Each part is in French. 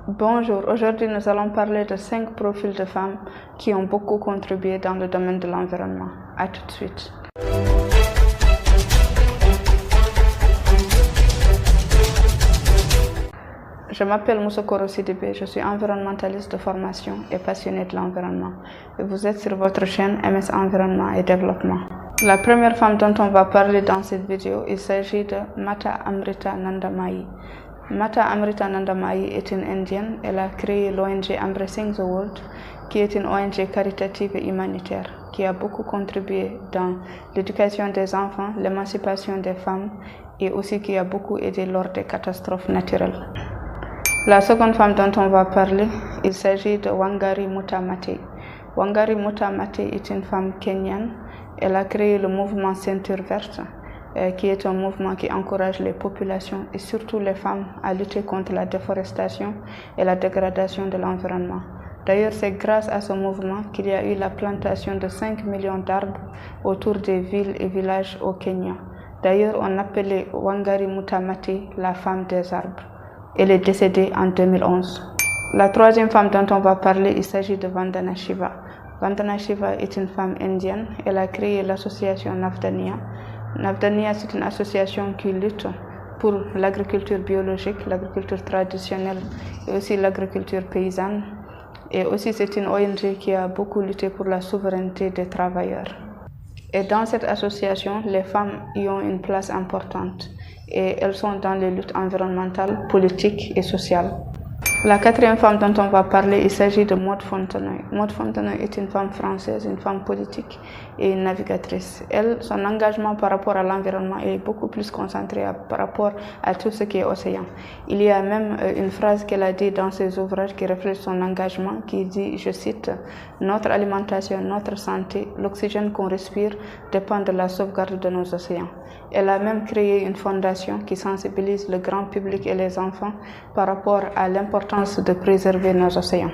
Bonjour, aujourd'hui nous allons parler de 5 profils de femmes qui ont beaucoup contribué dans le domaine de l'environnement. À tout de suite. Je m'appelle Moussa Koro Sidibé, je suis environnementaliste de formation et passionnée de l'environnement. Et vous êtes sur votre chaîne MS Environnement et Développement. La première femme dont on va parler dans cette vidéo, il s'agit de Mata Amrita Nandamayi. Mata Amrita Nandamayi est une Indienne. Elle a créé l'ONG Embracing the World, qui est une ONG caritative et humanitaire, qui a beaucoup contribué dans l'éducation des enfants, l'émancipation des femmes et aussi qui a beaucoup aidé lors des catastrophes naturelles. La seconde femme dont on va parler, il s'agit de Wangari Maathai Maathai. Wangari Maathai Maathai est une femme kenyane. Elle a créé le mouvement Ceinture Verte, qui est un mouvement qui encourage les populations et surtout les femmes à lutter contre la déforestation et la dégradation de l'environnement. D'ailleurs, c'est grâce à ce mouvement qu'il y a eu la plantation de 5 millions d'arbres autour des villes et villages au Kenya. D'ailleurs, on appelait Wangari Maathai Maathai la femme des arbres. Elle est décédée en 2011. La troisième femme dont on va parler, il s'agit de Vandana Shiva. Vandana Shiva est une femme indienne. Elle a créé l'association Navdanya. Navdanya, c'est une association qui lutte pour l'agriculture biologique, l'agriculture traditionnelle et aussi l'agriculture paysanne. Et aussi, c'est une ONG qui a beaucoup lutté pour la souveraineté des travailleurs. Et dans cette association, les femmes y ont une place importante et elles sont dans les luttes environnementales, politiques et sociales. La quatrième femme dont on va parler, il s'agit de Maud Fontenoy. Maud Fontenoy est une femme française, une femme politique et une navigatrice. Elle, son engagement par rapport à l'environnement est beaucoup plus concentré par rapport à tout ce qui est océan. Il y a même une phrase qu'elle a dit dans ses ouvrages qui reflète son engagement, qui dit, je cite, « Notre alimentation, notre santé, l'oxygène qu'on respire dépend de la sauvegarde de nos océans ». Elle a même créé une fondation qui sensibilise le grand public et les enfants par rapport à l'importance de préserver nos océans.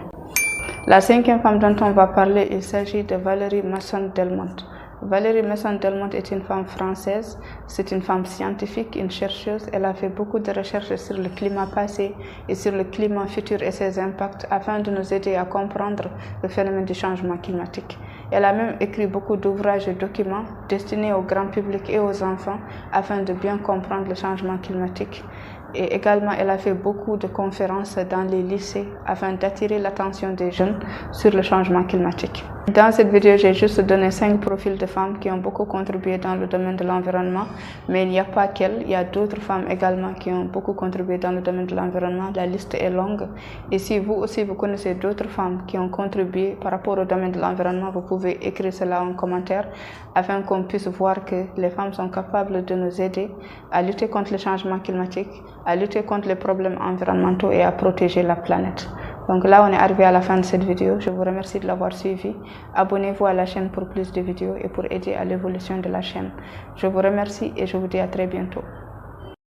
La cinquième femme dont on va parler, il s'agit de Valérie Masson-Delmotte. Valérie Masson-Delmotte est une femme française, c'est une femme scientifique, une chercheuse. Elle a fait beaucoup de recherches sur le climat passé et sur le climat futur et ses impacts afin de nous aider à comprendre le phénomène du changement climatique. Elle a même écrit beaucoup d'ouvrages et documents destinés au grand public et aux enfants afin de bien comprendre le changement climatique. Et également, elle a fait beaucoup de conférences dans les lycées afin d'attirer l'attention des jeunes sur le changement climatique. Dans cette vidéo, j'ai juste donné 5 profils de femmes qui ont beaucoup contribué dans le domaine de l'environnement, mais il n'y a pas qu'elles, il y a d'autres femmes également qui ont beaucoup contribué dans le domaine de l'environnement. La liste est longue. Et si vous aussi vous connaissez d'autres femmes qui ont contribué par rapport au domaine de l'environnement, vous pouvez écrire cela en commentaire afin qu'on puisse voir que les femmes sont capables de nous aider à lutter contre le changement climatique, à lutter contre les problèmes environnementaux et à protéger la planète. Donc là, on est arrivé à la fin de cette vidéo. Je vous remercie de l'avoir suivi. Abonnez-vous à la chaîne pour plus de vidéos et pour aider à l'évolution de la chaîne. Je vous remercie et je vous dis à très bientôt.